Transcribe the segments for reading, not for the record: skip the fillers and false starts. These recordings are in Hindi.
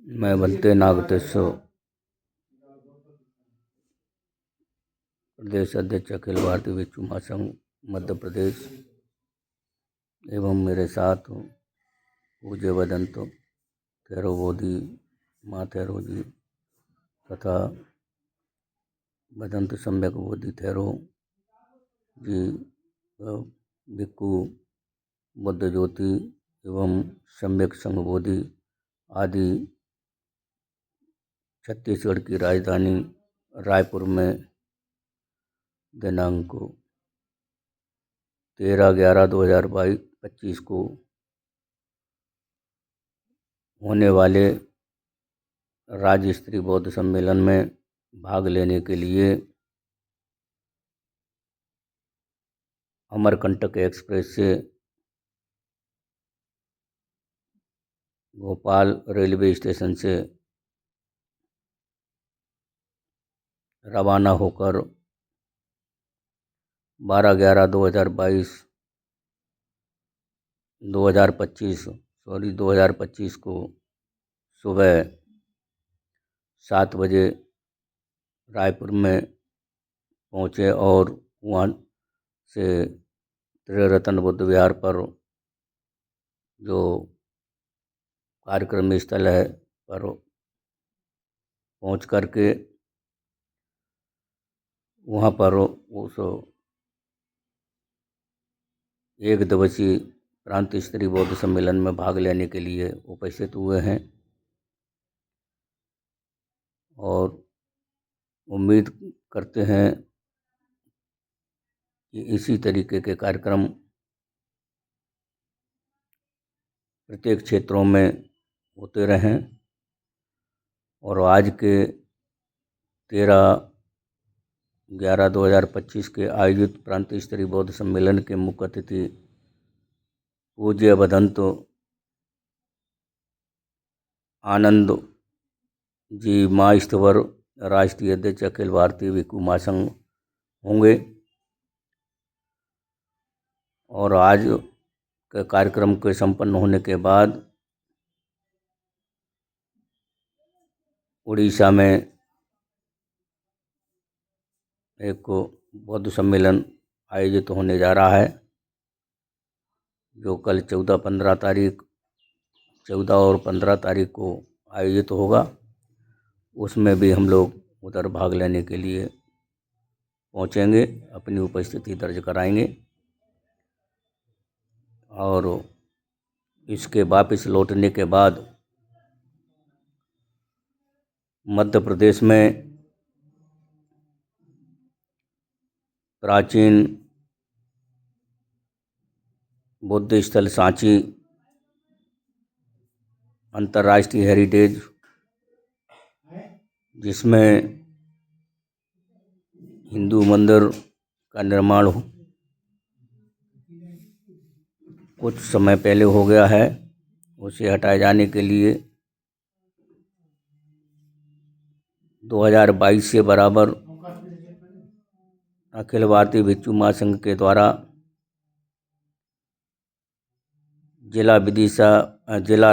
मैं बनते नागतेश्वर प्रदेश अध्यक्ष अखिल भारतीय भिक्षु महासंघ मध्य प्रदेश एवं मेरे साथ पूज्य वदंत थेरो बोधि माँ थेरो जी तथा वदंत सम्यक बोधि थेरो जी भिक्खु बुद्ध ज्योति एवं सम्यक संघ बोधि आदि छत्तीसगढ़ की राजधानी रायपुर में दिनांक 13/11/2025 को होने वाले राज्य स्तरीय बौद्ध सम्मेलन में भाग लेने के लिए अमरकंटक एक्सप्रेस से भोपाल रेलवे स्टेशन से रवाना होकर 12/11/2025 को सुबह 7 बजे रायपुर में पहुँचे और वहाँ से त्रिरत्न बुद्ध विहार पर जो कार्यक्रम स्थल है पर पहुँच करके वहाँ पर उस एक दिवसीय प्रांत स्तरीय बौद्ध सम्मेलन में भाग लेने के लिए उपस्थित हुए हैं और उम्मीद करते हैं कि इसी तरीके के कार्यक्रम प्रत्येक क्षेत्रों में होते रहें और आज के 13/11/2025 के आयोजित प्रांत स्तरीय बौद्ध सम्मेलन के मुख्य अतिथि पूज्य वदंत आनंद जी महास्थवर राष्ट्रीय अध्यक्ष अखिल भारतीय भिक्षु महासंघ होंगे और आज के कार्यक्रम के संपन्न होने के बाद उड़ीसा में एक बौद्ध सम्मेलन आयोजित होने जा रहा है जो कल 14 और 15 तारीख को आयोजित होगा। उसमें भी हम लोग उधर भाग लेने के लिए पहुँचेंगे, अपनी उपस्थिति दर्ज कराएंगे और इसके वापस लौटने के बाद मध्य प्रदेश में प्राचीन बुद्ध स्थल सांची अंतर्राष्ट्रीय हेरिटेज, जिसमें हिंदू मंदिर का निर्माण कुछ समय पहले हो गया है, उसे हटाए जाने के लिए 2022 से बराबर अखिल भारतीय भिक्षु महासंघ के द्वारा जिला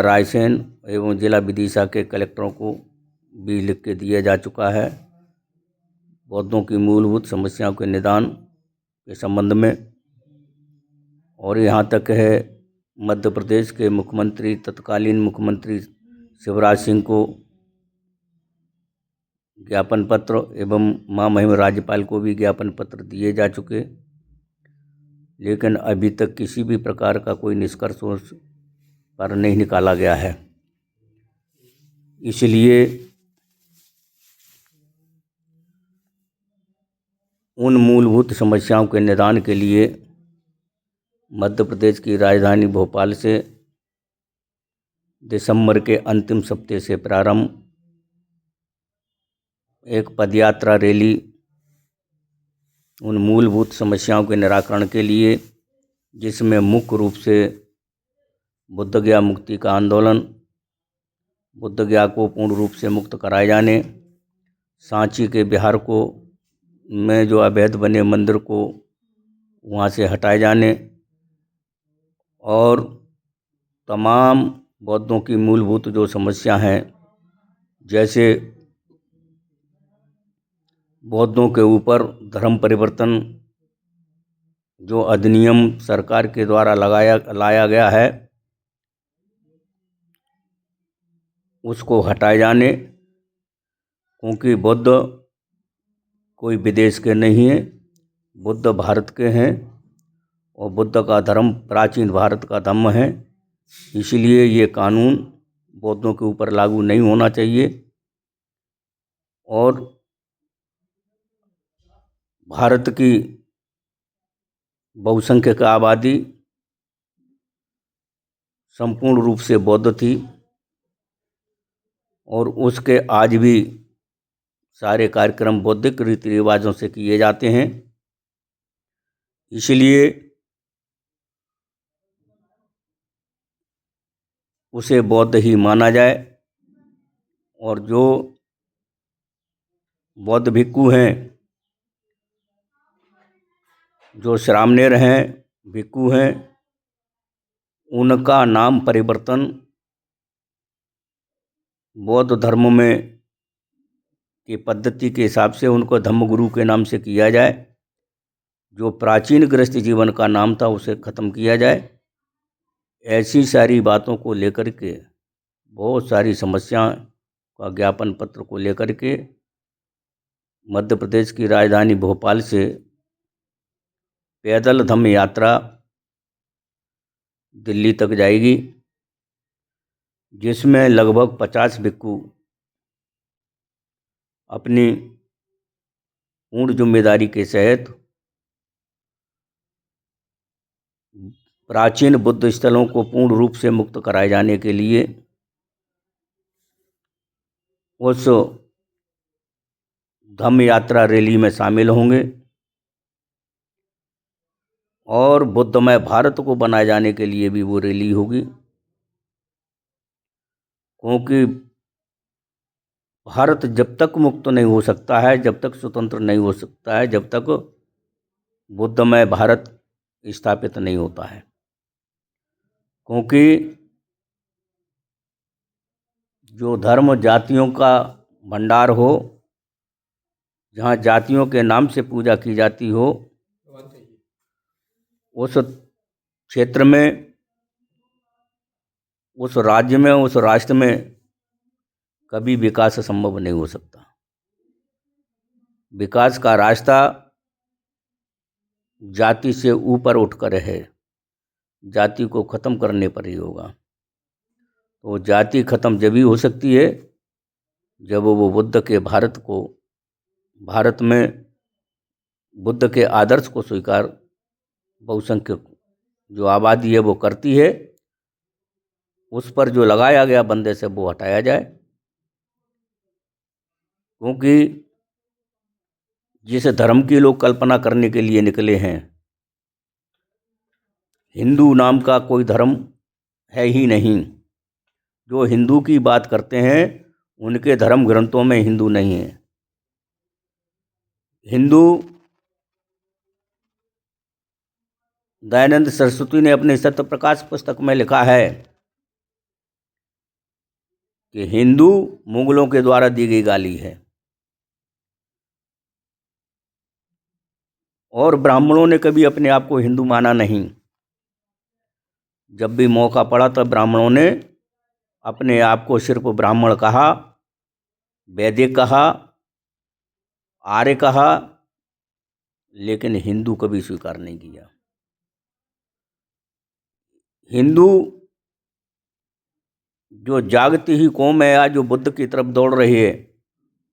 रायसेन एवं जिला विदिशा के कलेक्टरों को भी लिख के दिया जा चुका है बौद्धों की मूलभूत समस्याओं के निदान के संबंध में। और यहाँ तक है मध्य प्रदेश के मुख्यमंत्री तत्कालीन मुख्यमंत्री शिवराज सिंह को ज्ञापन पत्र एवं महामहिम राज्यपाल को भी ज्ञापन पत्र दिए जा चुके, लेकिन अभी तक किसी भी प्रकार का कोई निष्कर्ष उस पर नहीं निकाला गया है। इसलिए उन मूलभूत समस्याओं के निदान के लिए मध्य प्रदेश की राजधानी भोपाल से दिसंबर के अंतिम सप्ताह से प्रारंभ एक पदयात्रा रैली उन मूलभूत समस्याओं के निराकरण के लिए, जिसमें मुख्य रूप से बुद्ध गया मुक्ति का आंदोलन, बुद्ध गया को पूर्ण रूप से मुक्त कराए जाने, सांची के बिहार को में जो अवैध बने मंदिर को वहाँ से हटाए जाने और तमाम बौद्धों की मूलभूत जो समस्या हैं जैसे बौद्धों के ऊपर धर्म परिवर्तन जो अधिनियम सरकार के द्वारा लाया गया है उसको हटाए जाने, क्योंकि बुद्ध कोई विदेश के नहीं हैं, बुद्ध भारत के हैं और बुद्ध का धर्म प्राचीन भारत का धर्म है। इसलिए ये कानून बौद्धों के ऊपर लागू नहीं होना चाहिए और भारत की बहुसंख्यक आबादी संपूर्ण रूप से बौद्ध थी और उसके आज भी सारे कार्यक्रम बौद्धिक रीति रिवाजों से किए जाते हैं। इसलिए उसे बौद्ध ही माना जाए और जो बौद्ध भिक्खु हैं, जो श्रामणेर हैं, भिक्खु हैं, उनका नाम परिवर्तन बौद्ध धर्म में की पद्धति के हिसाब से उनको धम्मगुरु के नाम से किया जाए। जो प्राचीन गृहस्थ जीवन का नाम था उसे ख़त्म किया जाए। ऐसी सारी बातों को लेकर के, बहुत सारी समस्या का ज्ञापन पत्र को लेकर के मध्य प्रदेश की राजधानी भोपाल से पैदल धम्म यात्रा दिल्ली तक जाएगी, जिसमें लगभग 50 भिक्खु अपनी पूर्ण जिम्मेदारी के सहित प्राचीन बुद्ध स्थलों को पूर्ण रूप से मुक्त कराए जाने के लिए उस धम्म यात्रा रैली में शामिल होंगे और बुद्धमय भारत को बनाए जाने के लिए भी वो रैली होगी, क्योंकि भारत जब तक मुक्त नहीं हो सकता है, जब तक स्वतंत्र नहीं हो सकता है, जब तक बुद्धमय भारत स्थापित नहीं होता है। क्योंकि जो धर्म जातियों का भंडार हो, जहाँ जातियों के नाम से पूजा की जाती हो, उस क्षेत्र में, उस राज्य में, उस राष्ट्र में कभी विकास संभव नहीं हो सकता। विकास का रास्ता जाति से ऊपर उठकर है, जाति को ख़त्म करने पर ही होगा। तो जाति ख़त्म जब ही हो सकती है जब वो बुद्ध के भारत में बुद्ध के आदर्श को स्वीकार बहुसंख्यक जो आबादी है वो करती है, उस पर जो लगाया गया बंदिश है वो हटाया जाए। क्योंकि जिस धर्म की लोग कल्पना करने के लिए निकले हैं, हिंदू नाम का कोई धर्म है ही नहीं। जो हिंदू की बात करते हैं उनके धर्म ग्रंथों में हिंदू नहीं है। हिंदू दयानंद सरस्वती ने अपने सत्य प्रकाश पुस्तक में लिखा है कि हिंदू मुगलों के द्वारा दी गई गाली है और ब्राह्मणों ने कभी अपने आप को हिंदू माना नहीं। जब भी मौका पड़ा तब ब्राह्मणों ने अपने आप को सिर्फ ब्राह्मण कहा, वैदिक कहा, आर्य कहा, लेकिन हिंदू कभी स्वीकार नहीं किया। हिंदू जो जागती ही कौम है, आज जो बुद्ध की तरफ दौड़ रही है,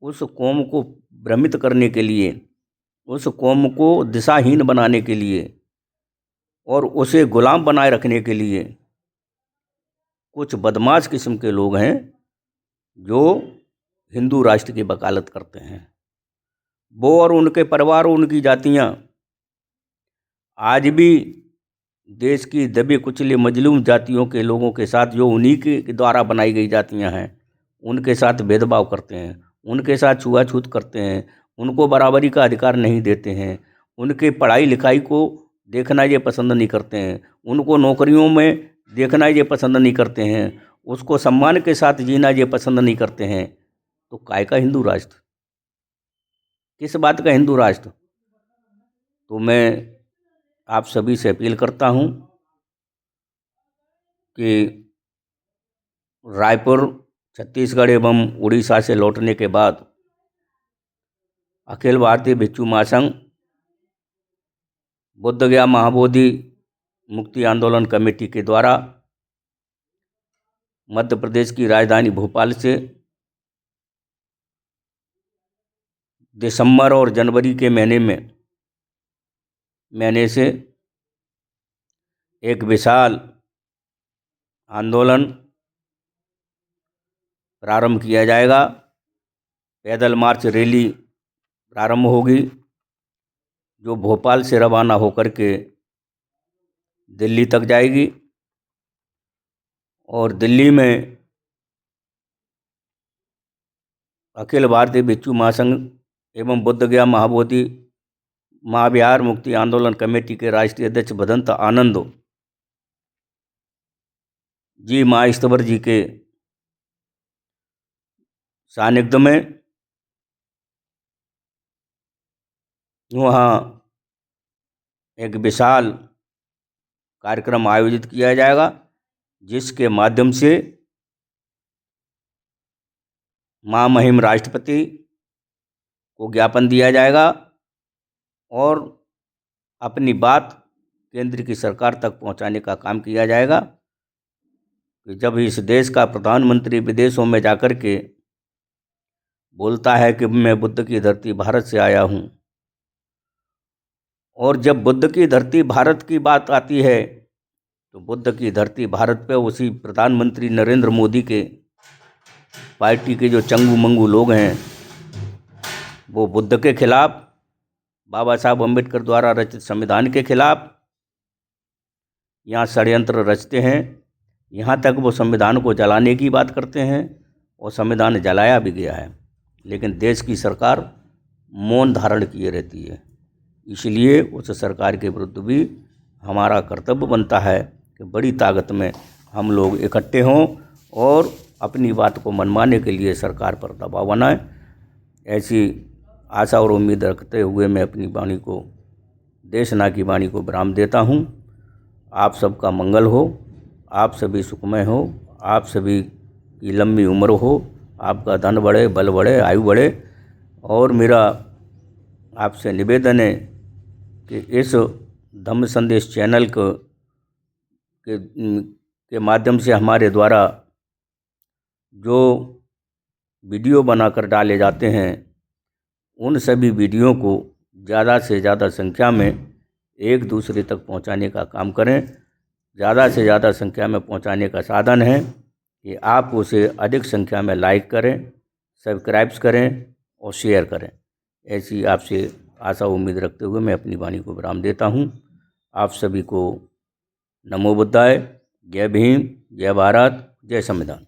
उस कौम को भ्रमित करने के लिए, उस कौम को दिशाहीन बनाने के लिए और उसे गुलाम बनाए रखने के लिए कुछ बदमाश किस्म के लोग हैं जो हिंदू राष्ट्र की वकालत करते हैं। वो और उनके परिवार और उनकी जातियां आज भी देश की दबी कुचली मजलूम जातियों के लोगों के साथ, जो उन्हीं के द्वारा बनाई गई जातियां हैं, उनके साथ भेदभाव करते हैं, उनके साथ छुआछूत करते हैं, उनको बराबरी का अधिकार नहीं देते हैं, उनके पढ़ाई लिखाई को देखना ये पसंद नहीं करते हैं, उनको नौकरियों में देखना ये पसंद नहीं करते हैं, उसको सम्मान के साथ जीना ये पसंद नहीं करते हैं। तो काय का हिंदू राष्ट्र, किस बात का हिंदू राष्ट्र। तो मैं आप सभी से अपील करता हूँ कि रायपुर, छत्तीसगढ़ एवं उड़ीसा से लौटने के बाद अखिल भारतीय भिक्षु महासंघ बुद्धगया महाबोधि मुक्ति आंदोलन कमेटी के द्वारा मध्य प्रदेश की राजधानी भोपाल से दिसंबर और जनवरी के महीने से एक विशाल आंदोलन प्रारंभ किया जाएगा। पैदल मार्च रैली प्रारंभ होगी, जो भोपाल से रवाना होकर के दिल्ली तक जाएगी और दिल्ली में अखिल भारतीय भिक्षु महासंघ एवं बुद्धगया महाबोधि महाविहार मुक्ति आंदोलन कमेटी के राष्ट्रीय अध्यक्ष भदंत आनंद जी महास्तवर जी के सानिध्य में वहाँ एक विशाल कार्यक्रम आयोजित किया जाएगा, जिसके माध्यम से महामहिम राष्ट्रपति को ज्ञापन दिया जाएगा और अपनी बात केंद्र की सरकार तक पहुंचाने का काम किया जाएगा कि जब इस देश का प्रधानमंत्री विदेशों में जाकर के बोलता है कि मैं बुद्ध की धरती भारत से आया हूं, और जब बुद्ध की धरती भारत की बात आती है तो बुद्ध की धरती भारत पे उसी प्रधानमंत्री नरेंद्र मोदी के पार्टी के जो चंगू मंगू लोग हैं, वो बुद्ध के खिलाफ, बाबा साहब अम्बेडकर द्वारा रचित संविधान के खिलाफ यहाँ षड्यंत्र रचते हैं। यहाँ तक वो संविधान को जलाने की बात करते हैं और संविधान जलाया भी गया है, लेकिन देश की सरकार मौन धारण किए रहती है। इसलिए उस सरकार के विरुद्ध भी हमारा कर्तव्य बनता है कि बड़ी ताकत में हम लोग इकट्ठे हों और अपनी बात को मनवाने के लिए सरकार पर दबाव बनाएं। ऐसी आशा और उम्मीद रखते हुए मैं अपनी वाणी को, देशना की वाणी को विराम देता हूँ। आप सबका मंगल हो, आप सभी सुखमय हो, आप सभी की लंबी उम्र हो, आपका धन बढ़े, बल बढ़े, आयु बढ़े। और मेरा आपसे निवेदन है कि इस धम्म संदेश चैनल के माध्यम से हमारे द्वारा जो वीडियो बनाकर डाले जाते हैं, उन सभी वीडियो को ज़्यादा से ज़्यादा संख्या में एक दूसरे तक पहुंचाने का काम करें। ज़्यादा से ज़्यादा संख्या में पहुंचाने का साधन है कि आप उसे अधिक संख्या में लाइक करें, सब्सक्राइब करें और शेयर करें। ऐसी आपसे आशा उम्मीद रखते हुए मैं अपनी वाणी को विराम देता हूँ। आप सभी को नमो बुद्धाय, जय भीम, जय भारत, जय संविधान।